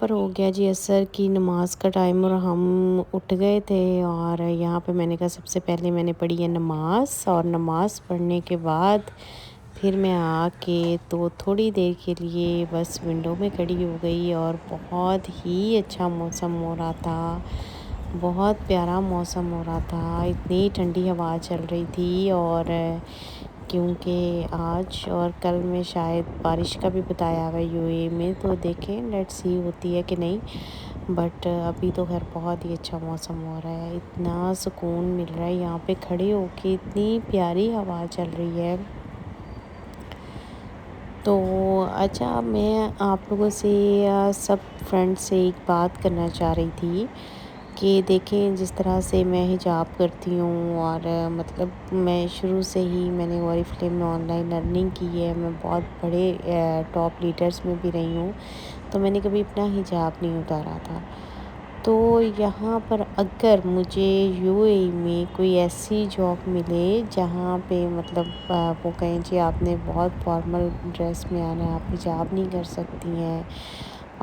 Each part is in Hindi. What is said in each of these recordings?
पर हो गया जी असर की नमाज का टाइम और हम उठ गए थे। और यहाँ पे मैंने कहा सबसे पहले मैंने पढ़ी है नमाज, और नमाज पढ़ने के बाद फिर मैं आके तो थोड़ी देर के लिए बस विंडो में खड़ी हो गई। और बहुत ही अच्छा मौसम हो रहा था, बहुत प्यारा मौसम हो रहा था, इतनी ठंडी हवा चल रही थी। और क्योंकि आज और कल में शायद बारिश का भी बताया हुआ है यूएई में, तो देखें लेट्स सी होती है कि नहीं। बट अभी तो खैर बहुत ही अच्छा मौसम हो रहा है, इतना सुकून मिल रहा है यहाँ पे खड़े होके, इतनी प्यारी हवा चल रही है। तो अच्छा, मैं आप लोगों से सब फ्रेंड्स से एक बात करना चाह रही थी कि देखें जिस तरह से मैं हिजाब करती हूँ, और मतलब मैं शुरू से ही मैंने ओरिफ्लेम में ऑनलाइन अर्निंग की है, मैं बहुत बड़े टॉप लीडर्स में भी रही हूँ, तो मैंने कभी अपना हिजाब नहीं उतारा था। तो यहाँ पर अगर मुझे यूएई में कोई ऐसी जॉब मिले जहाँ पे मतलब वो कहें जी आपने बहुत फॉर्मल ड्रेस में आना है, आप हिजाब नहीं कर सकती हैं,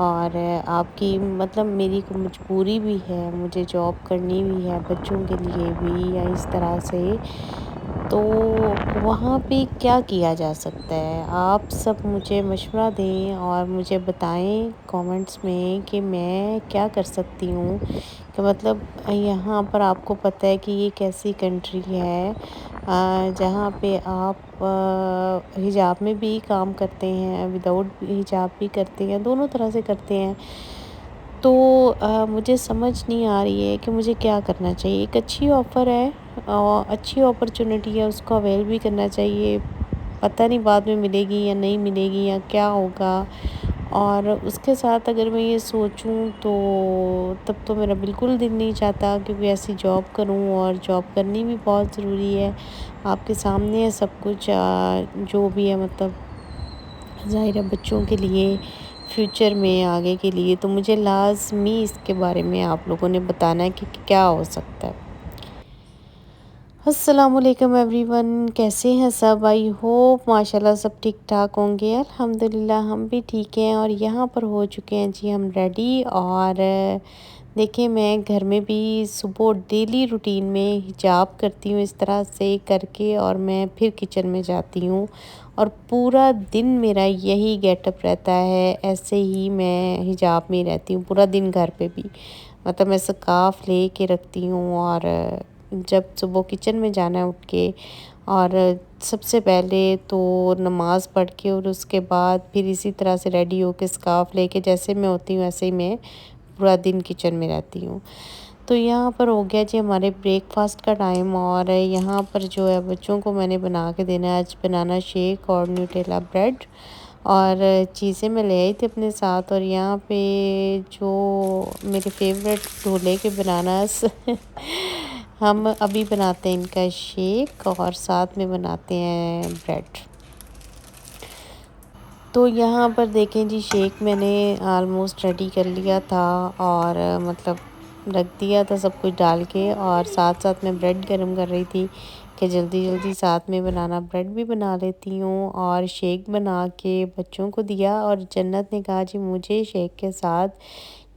और आपकी मतलब मेरी को मजबूरी भी है, मुझे जॉब करनी भी है बच्चों के लिए भी, या इस तरह से, तो वहाँ पे क्या किया जा सकता है? आप सब मुझे मशवरा दें और मुझे बताएं कमेंट्स में कि मैं क्या कर सकती हूँ। कि मतलब यहाँ पर आपको पता है कि ये कैसी कंट्री है जहाँ पे आप हिजाब में भी काम करते हैं, विदाउट हिजाब भी करते हैं, दोनों तरह से करते हैं। तो मुझे समझ नहीं आ रही है कि मुझे क्या करना चाहिए। एक अच्छी ऑफ़र है और अच्छी अपॉर्चुनिटी है, उसको अवेल भी करना चाहिए। पता नहीं बाद में मिलेगी या नहीं मिलेगी या क्या होगा। और उसके साथ अगर मैं ये सोचूं तो तब तो मेरा बिल्कुल दिल नहीं चाहता कि कोई ऐसी जॉब करूं, और जॉब करनी भी बहुत ज़रूरी है। आपके सामने है सब कुछ, जो भी है मतलब ज़ाहिर है बच्चों के लिए, फ्यूचर में आगे के लिए, तो मुझे लाज़मी इसके बारे में आप लोगों ने बताना है कि क्या हो सकता है। अस्सलामुअलैकुम एवरीवन, कैसे हैं सब? आई होप माशाल्लाह सब ठीक ठाक होंगे। अल्हम्दुलिल्लाह हम भी ठीक हैं, और यहाँ पर हो चुके हैं जी हम रेडी। और देखिए मैं घर में भी सुबह डेली रूटीन में हिजाब करती हूँ इस तरह से करके, और मैं फिर किचन में जाती हूँ, और पूरा दिन मेरा यही गेटअप रहता है, ऐसे ही मैं हिजाब में रहती हूँ पूरा दिन घर पे भी। मतलब मैं स्कार्फ़ ले के रखती हूँ, और जब सुबह किचन में जाना है उठ के, और सबसे पहले तो नमाज़ पढ़ के, और उसके बाद फिर इसी तरह से रेडी होके स्कार्फ़ लेके जैसे मैं होती हूँ ऐसे ही मैं पूरा दिन किचन में रहती हूँ। तो यहाँ पर हो गया जी हमारे ब्रेकफास्ट का टाइम, और यहाँ पर जो है बच्चों को मैंने बना के देना है आज बनाना शेक और न्यूटेला ब्रेड, और चीज़ें मैं ले आई थी अपने साथ। और यहाँ पे जो मेरे फेवरेट ढोले के बनानास हम अभी बनाते हैं इनका शेक, और साथ में बनाते हैं ब्रेड। तो यहाँ पर देखें जी शेक मैंने ऑलमोस्ट रेडी कर लिया था, और मतलब रख दिया था सब कुछ डाल के, और साथ साथ मैं ब्रेड गरम कर रही थी कि जल्दी जल्दी साथ में बनाना, ब्रेड भी बना लेती हूँ। और शेक बना के बच्चों को दिया, और जन्नत ने कहा जी मुझे शेक के साथ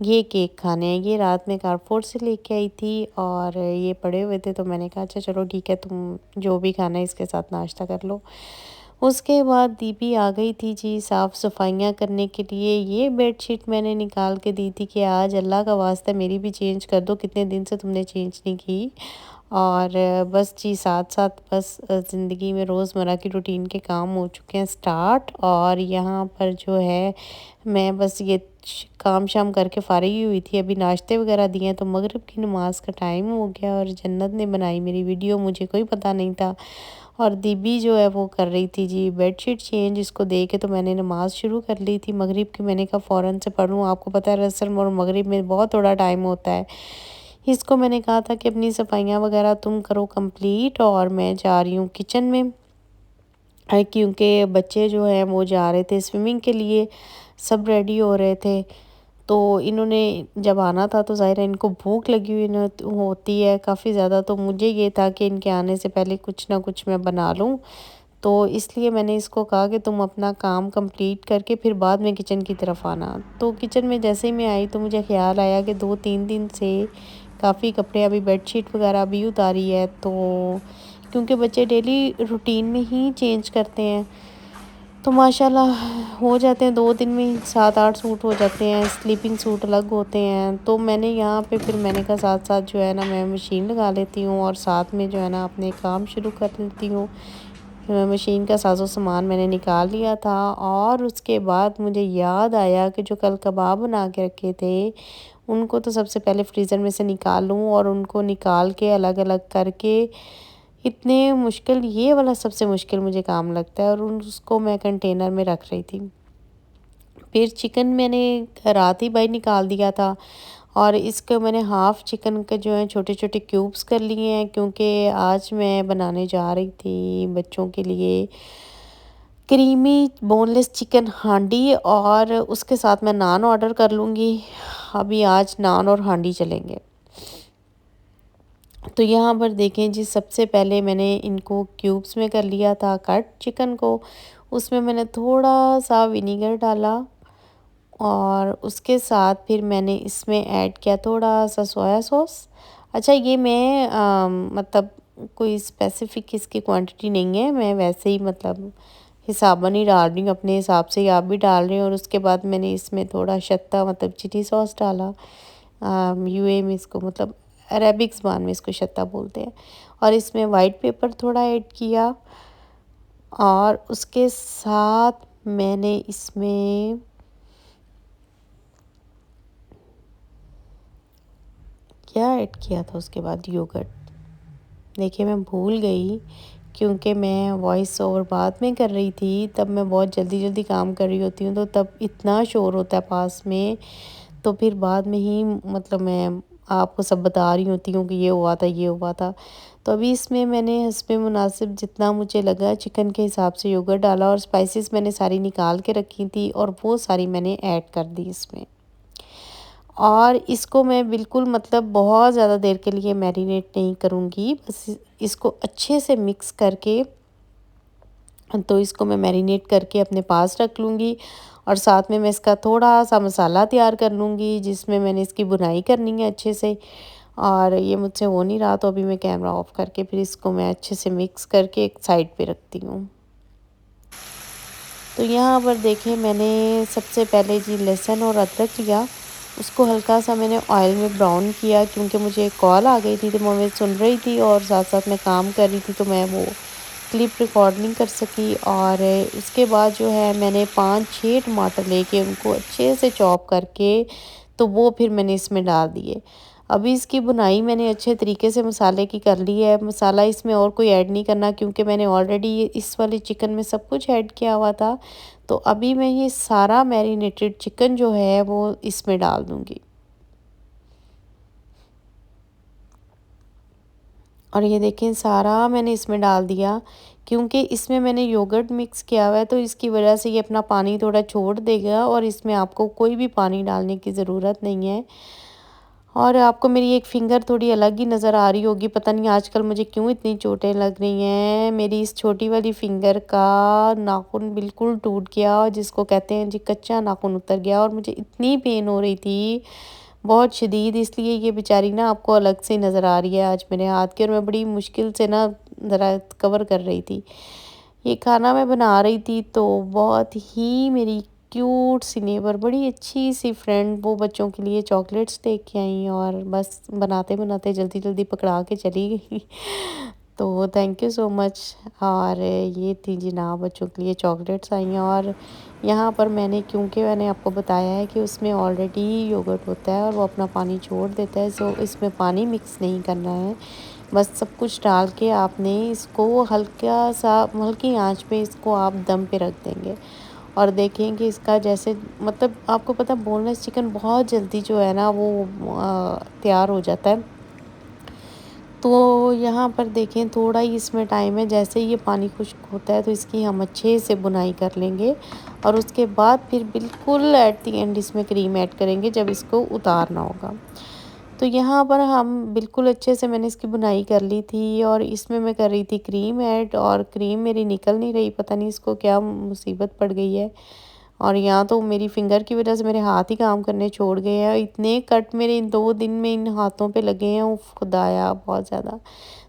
ये केक खाने हैं। ये रात में कारफोर से लेके आई थी, और ये पड़े हुए थे, तो मैंने कहा अच्छा चलो ठीक है, तुम जो भी खाना है इसके साथ नाश्ता कर लो। उसके बाद दीदी आ गई थी जी साफ़ सफाइयाँ करने के लिए। ये बेडशीट मैंने निकाल के दी थी कि आज अल्लाह का वास्ता मेरी भी चेंज कर दो, कितने दिन से तुमने चेंज नहीं की। और बस जी साथ-साथ बस ज़िंदगी में रोज़मर्रा की रूटीन के काम हो चुके हैं स्टार्ट। और यहाँ पर जो है मैं बस ये काम शाम करके फ़ारिग ही हुई थी, अभी नाश्ते वगैरह दिए हैं, तो मगरिब की नमाज़ का टाइम हो गया, और जन्नत ने बनाई मेरी वीडियो, मुझे कोई पता नहीं था। और दीदी जो है वो कर रही थी जी बेडशीट चेंज, इसको दे के तो मैंने नमाज़ शुरू कर ली थी मगरिब की। मैंने कहा फ़ौरन से पढ़ लूँ, आपको पता है रसम और मगरिब में बहुत थोड़ा टाइम होता है। इसको मैंने कहा था कि अपनी सफाइयाँ वगैरह तुम करो कंप्लीट, और मैं जा रही हूँ किचन में। क्योंकि बच्चे जो हैं वो जा रहे थे स्विमिंग के लिए, सब रेडी हो रहे थे। तो इन्होंने जब आना था तो ज़ाहिर है इनको भूख लगी हुई न होती है काफ़ी ज़्यादा, तो मुझे ये था कि इनके आने से पहले कुछ ना कुछ मैं बना लूँ। तो तो इसलिए मैंने इसको कहा कि तुम अपना काम कंप्लीट करके फिर बाद में किचन की तरफ आना। तो किचन में जैसे ही मैं आई तो मुझे ख़्याल आया कि 2-3 दिन से काफ़ी कपड़े, अभी बेडशीट वगैरह भी उतारी है, तो क्योंकि बच्चे डेली रूटीन में ही चेंज करते हैं, तो माशाल्लाह हो जाते हैं 2 दिन में 7-8 सूट हो जाते हैं, स्लीपिंग सूट अलग होते हैं। तो मैंने यहाँ पे फिर मैंने कहा साथ-साथ जो है ना मैं मशीन लगा लेती हूँ और साथ में जो है ना अपने काम शुरू कर लेती हूँ। मशीन का साज़ो-सामान मैंने निकाल लिया था और उसके बाद मुझे याद आया कि जो कल कबाब बना के रखे थे, उनको तो सबसे पहले फ्रीज़र में से निकाल लूँ और उनको निकाल के अलग-अलग करके इतने मुश्किल, ये वाला सबसे मुश्किल मुझे काम लगता है, और उसको मैं कंटेनर में रख रही थी। फिर चिकन मैंने रात ही बाहर निकाल दिया था और इसको मैंने हाफ़ चिकन के जो है छोटे-छोटे क्यूब्स कर लिए हैं, क्योंकि आज मैं बनाने जा रही थी बच्चों के लिए क्रीमी बोनलेस चिकन हांडी, और उसके साथ मैं नान ऑर्डर कर लूँगी। अभी आज नान और हांडी चलेंगे। तो यहाँ पर देखें जी, सबसे पहले मैंने इनको क्यूब्स में कर लिया था कट चिकन को। उसमें मैंने थोड़ा-सा विनेगर डाला और उसके साथ फिर मैंने इसमें ऐड किया थोड़ा-सा सोया सॉस। अच्छा, ये मैं मतलब कोई स्पेसिफ़िक इसकी क्वांटिटी नहीं है, मैं वैसे ही मतलब हिसाबन ही डाल रही हूँ, अपने हिसाब से ही आप भी डाल रहे हैं। और उसके बाद मैंने इसमें थोड़ा शत्ता मतलब चिली सॉस डाला। यूएई में इसको मतलब अरेबिक ज़ुबान में इसको शत्ता बोलते हैं। और इसमें वाइट पेपर थोड़ा ऐड किया और उसके साथ मैंने इसमें क्या ऐड किया था उसके बाद, योगर्ट। देखिए मैं भूल गई, क्योंकि मैं वॉइस ओवर बाद में कर रही थी, तब मैं बहुत जल्दी-जल्दी काम कर रही होती हूँ, तो तब इतना शोर होता है पास में, तो फिर बाद में ही मतलब मैं आपको सब बता रही होती हूँ कि ये हुआ था, ये हुआ था। तो अभी इसमें मैंने हस्बे मुनासिब जितना मुझे लगा चिकन के हिसाब से योगर्ट डाला, और स्पाइसेस मैंने सारी निकाल के रखी थी और वो सारी मैंने ऐड कर दी इसमें। और इसको मैं बिल्कुल मतलब बहुत ज़्यादा देर के लिए मैरिनेट नहीं करूँगी, बस इसको अच्छे से मिक्स करके, तो इसको मैं मैरिनेट करके अपने पास रख लूँगी। और साथ में मैं इसका थोड़ा-सा मसाला तैयार कर लूँगी, जिसमें मैंने इसकी बुनाई करनी है अच्छे से। और ये मुझसे हो नहीं रहा, तो अभी मैं कैमरा ऑफ करके फिर इसको मैं अच्छे से मिक्स करके एक साइड पे रखती हूँ। तो यहाँ पर देखें मैंने सबसे पहले जी लहसुन और अदरक लिया, उसको हल्का सा मैंने ऑयल में ब्राउन किया, क्योंकि मुझे एक कॉल आ गई थी, तो मैं सुन रही थी और साथ-साथ मैं काम कर रही थी, तो मैं वो क्लिप रिकॉर्ड नहीं कर सकी। और उसके बाद जो है मैंने 5-6 टमाटर लेके उनको अच्छे से चॉप करके, तो वो फिर मैंने इसमें डाल दिए। अभी इसकी भुनाई मैंने अच्छे तरीके से मसाले की कर ली है। मसाला इसमें और कोई ऐड नहीं करना, क्योंकि मैंने ऑलरेडी इस वाले चिकन में सब कुछ ऐड किया हुआ था। तो अभी मैं ये सारा मैरिनेटेड चिकन जो है वो इसमें डाल दूँगी। और ये देखें सारा मैंने इसमें डाल दिया, क्योंकि इसमें मैंने योगर्ट मिक्स किया हुआ है, तो इसकी वजह से ये अपना पानी थोड़ा छोड़ देगा, और इसमें आपको कोई भी पानी डालने की ज़रूरत नहीं है। और आपको मेरी एक फ़िंगर थोड़ी अलग ही नज़र आ रही होगी, पता नहीं आजकल मुझे क्यों इतनी चोटें लग रही हैं। मेरी इस छोटी वाली फ़िंगर का नाखून बिल्कुल टूट गया, और जिसको कहते हैं जी कच्चा नाखून उतर गया, और मुझे इतनी पेन हो रही थी, बहुत शदीद, इसलिए ये बेचारी ना आपको अलग से नज़र आ रही है आज मेरे हाथ की, और मैं बड़ी मुश्किल से ना ज़रा कवर कर रही थी। ये खाना मैं बना रही थी, तो बहुत ही मेरी क्यूट सी नेबर, बड़ी अच्छी सी फ्रेंड, वो बच्चों के लिए चॉकलेट्स लेके आई, और बस बनाते-बनाते जल्दी-जल्दी पकड़ा के चली गई। तो थैंक यू सो मच। और ये थी जनाब बच्चों के लिए चॉकलेट्स आई हैं। और यहाँ पर मैंने, क्योंकि मैंने आपको बताया है कि उसमें ऑलरेडी योगर्ट होता है और वो अपना पानी छोड़ देता है, सो इसमें पानी मिक्स नहीं करना है। बस सब कुछ डाल के आपने इसको हल्का सा हल्की आंच पे इसको आप दम पे रख देंगे, और देखें कि इसका जैसे मतलब आपको पता है बोनलेस चिकन बहुत जल्दी जो है ना वो तैयार हो जाता है। तो यहाँ पर देखें थोड़ा ही इसमें टाइम है, जैसे ही ये पानी खुश्क होता है तो इसकी हम अच्छे से बुनाई कर लेंगे, और उसके बाद फिर बिल्कुल एट द एंड इसमें क्रीम ऐड करेंगे जब इसको उतारना होगा। तो यहाँ पर हम बिल्कुल अच्छे से मैंने इसकी बुनाई कर ली थी और इसमें मैं कर रही थी क्रीम ऐड, और क्रीम मेरी निकल नहीं रही, पता नहीं इसको क्या मुसीबत पड़ गई है। और यहाँ तो मेरी फिंगर की वजह से मेरे हाथ ही काम करने छोड़ गए हैं। इतने कट मेरे इन 2 दिन में इन हाथों पे लगे हैं, उफ़ खुदाया बहुत ज़्यादा।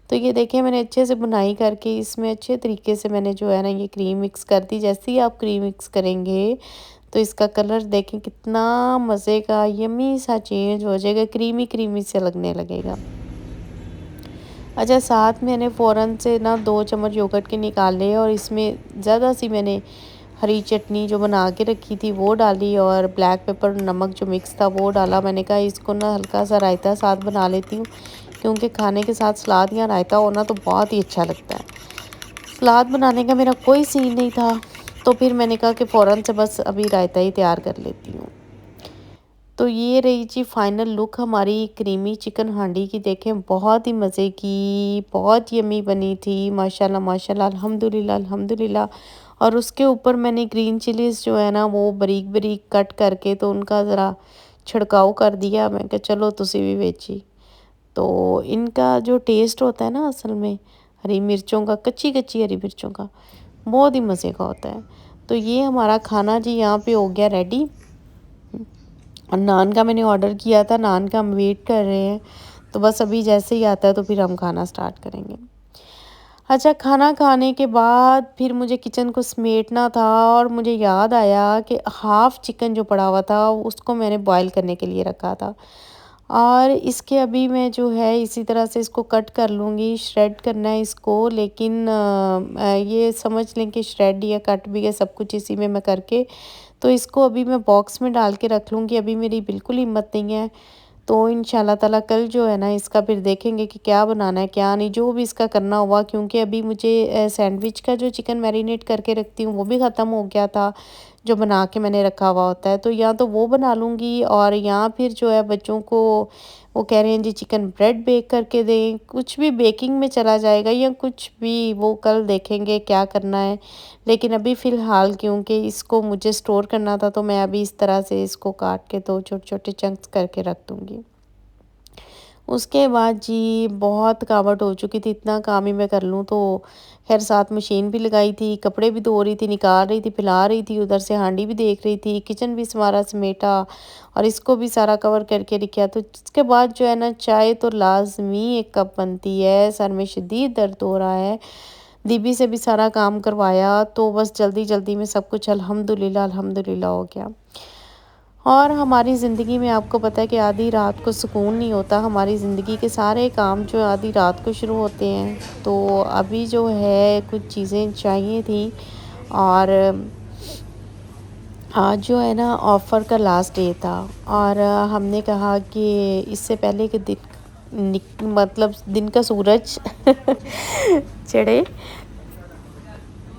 तो ये देखिए मैंने अच्छे से बुनाई करके इसमें अच्छे तरीके से मैंने जो है ना ये क्रीम मिक्स कर दी। जैसे ही आप क्रीम मिक्स करेंगे तो इसका कलर देखें कितना मज़े का यम्मी सा चेंज हो जाएगा, क्रीमी क्रीमी से लगने लगेगा। अच्छा, साथ मैंने फ़ौरन से ना 2 चम्मच योगर्ट के निकाले और इसमें ज़्यादा सी मैंने हरी चटनी जो बना के रखी थी वो डाली, और ब्लैक पेपर नमक जो मिक्स था वो डाला। मैंने कहा इसको ना हल्का सा रायता साथ बना लेती हूँ, क्योंकि खाने के साथ सलाद या रायता हो ना तो बहुत ही अच्छा लगता है। सलाद बनाने का मेरा कोई सीन नहीं था, तो फिर मैंने कहा कि फ़ौरन से बस अभी रायता ही तैयार कर लेती हूँ। तो ये रही जी फाइनल लुक हमारी क्रीमी चिकन हांडी की। देखें बहुत ही मज़े की, बहुत यम्मी बनी थी, माशाल्लाह माशाल्लाह, अल्हम्दुलिल्लाह अल्हम्दुलिल्लाह। और उसके ऊपर मैंने ग्रीन चिलीज़ जो है ना वो बारीक बारीक कट करके तो उनका ज़रा छिड़काव कर दिया। मैं कहा चलो तुसी भी वेची। तो इनका जो टेस्ट होता है ना असल में हरी मिर्चों का, कच्ची कच्ची हरी मिर्चों का, बहुत ही मज़े का होता है। तो ये हमारा खाना जी यहाँ पे हो गया रेडी। और नान का मैंने ऑर्डर किया था, नान का हम वेट कर रहे हैं। तो बस अभी जैसे ही आता है तो फिर हम खाना स्टार्ट करेंगे। अच्छा, खाना खाने के बाद फिर मुझे किचन को समेटना था और मुझे याद आया कि हाफ़ चिकन जो पड़ा हुआ था उसको मैंने बॉयल करने के लिए रखा था। और इसके अभी मैं जो है इसी तरह से इसको कट कर लूँगी, श्रेड करना है इसको, लेकिन ये समझ लें कि श्रेड या कट भी है, सब कुछ इसी में मैं करके तो इसको अभी मैं बॉक्स में डाल के रख लूँगी। अभी मेरी बिल्कुल हिम्मत नहीं है। तो इंशाल्लाह ताला कल जो है ना इसका फिर देखेंगे कि क्या बनाना है क्या नहीं, जो भी इसका करना हुआ, क्योंकि अभी मुझे सैंडविच का जो चिकन मैरिनेट करके रखती हूँ वो भी ख़त्म हो गया था, जो बना के मैंने रखा हुआ होता है। तो या तो वो बना लूँगी, और या फिर जो है बच्चों को वो कह रहे हैं जी चिकन ब्रेड बेक करके दें, कुछ भी बेकिंग में चला जाएगा या कुछ भी, वो कल देखेंगे क्या करना है। लेकिन अभी फ़िलहाल क्योंकि इसको मुझे स्टोर करना था तो मैं अभी इस तरह से इसको काट के तो छोटे-छोटे चंक्स करके रख दूँगी। उसके बाद जी बहुत थकावट हो चुकी थी, इतना काम ही मैं कर लूँ तो ख़ैर साथ मशीन भी लगाई थी, कपड़े भी धो रही थी, निकाल रही थी, फैला रही थी, उधर से हांडी भी देख रही थी, किचन भी सारा समेटा और इसको भी सारा कवर करके रखा। तो इसके बाद जो है ना चाय तो लाज़मी 1 कप बनती है, सर में शदीद दर्द हो रहा है। दीदी से भी सारा काम करवाया तो बस जल्दी-जल्दी में सब कुछ अल्हम्दुलिल्लाह अल्हम्दुलिल्लाह हो गया। और हमारी ज़िंदगी में आपको पता है कि आधी रात को सुकून नहीं होता, हमारी ज़िंदगी के सारे काम जो आधी रात को शुरू होते हैं। तो अभी जो है कुछ चीज़ें चाहिए थी, और आज जो है ना ऑफ़र का लास्ट डे था, और हमने कहा कि इससे पहले कि मतलब दिन का सूरज चढ़े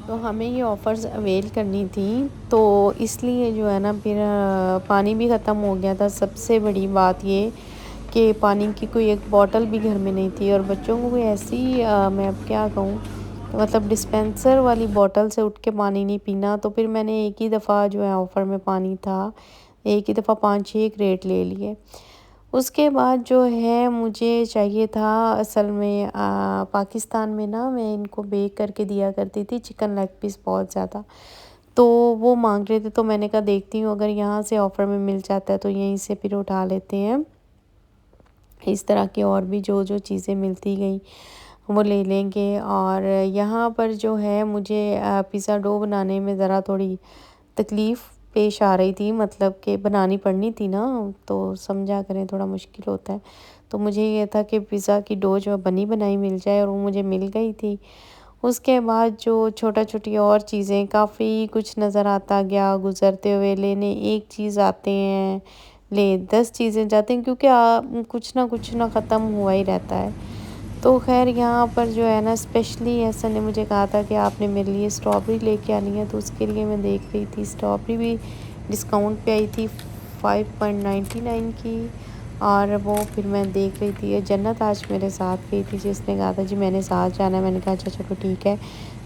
तो हमें ये ऑफ़र्स अवेल करनी थी। तो इसलिए जो है ना फिर पानी भी ख़त्म हो गया था। सबसे बड़ी बात ये कि पानी की कोई एक बॉटल भी घर में नहीं थी, और बच्चों को कोई ऐसी मैं अब क्या कहूँ, मतलब डिस्पेंसर वाली बॉटल से उठ के पानी नहीं पीना। तो फिर मैंने एक ही दफ़ा जो है ऑफ़र में पानी था, एक ही दफ़ा 5-6 क्रेट ले लिए। उसके बाद जो है मुझे चाहिए था असल में पाकिस्तान में ना मैं इनको बेक करके दिया करती थी चिकन लेग पीस बहुत ज़्यादा। तो वो मांग रहे थे, तो मैंने कहा देखती हूँ अगर यहाँ से ऑफ़र में मिल जाता है तो यहीं से फिर उठा लेते हैं। इस तरह की और भी जो जो चीज़ें मिलती गई वो ले लेंगे। और यहाँ पर जो है मुझे पिज़्ज़ा डो बनाने में ज़रा थोड़ी तकलीफ़ पेश आ रही थी, मतलब कि बनानी पड़नी थी ना, तो समझा करें थोड़ा मुश्किल होता है। तो मुझे ये था कि पिज़्ज़ा की डो जो बनी बनाई मिल जाए, और वो मुझे मिल गई थी। उसके बाद जो छोटा-छोटी और चीज़ें काफ़ी कुछ नज़र आता गया गुज़रते हुए, लेने एक चीज़ आते हैं, ले 10 चीज़ें जाते हैं, क्योंकि कुछ ना ख़त्म हुआ ही रहता है। तो ख़ैर यहाँ पर जो है ना स्पेशली ऐसा ने मुझे कहा था कि आपने मेरे लिए स्ट्रॉबेरी लेके आनी है, तो उसके लिए मैं देख रही थी स्ट्रॉबेरी भी डिस्काउंट पे आई थी 5.99 की। और वो फिर मैं देख रही थी, ये जन्नत आज मेरे साथ गई थी, जिसने कहा था जी मैंने साथ जाना है। मैंने कहा अच्छा चलो ठीक है,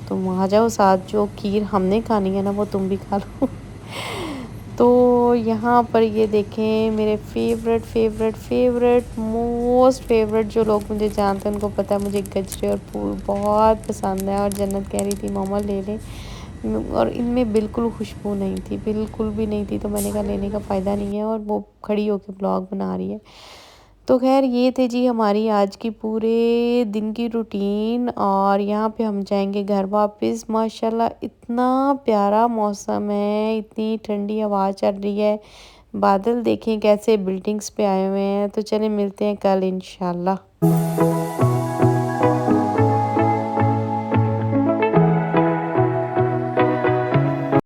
तुम आ जाओ साथ, जो खीर हमने खानी है ना वो तुम भी खा लो। तो यहाँ पर ये देखें मेरे favourite favourite favourite most favourite जो लोग मुझे जानते हैं उनको पता है मुझे गजरे और फूल बहुत पसंद है। और जन्नत कह रही थी मम्मा ले लें, और इनमें बिल्कुल खुशबू नहीं थी, बिल्कुल भी नहीं थी। तो मैंने कहा लेने का फ़ायदा नहीं है, और वो खड़ी होकर ब्लॉग बना रही है। तो ख़ैर ये थे जी हमारी आज की पूरे दिन की रूटीन, और यहाँ पे हम जाएंगे घर वापस। माशाल्लाह इतना प्यारा मौसम है, इतनी ठंडी हवा चल रही है, बादल देखें कैसे बिल्डिंग्स पे आए हुए हैं। तो चलें मिलते हैं कल इंशाल्लाह।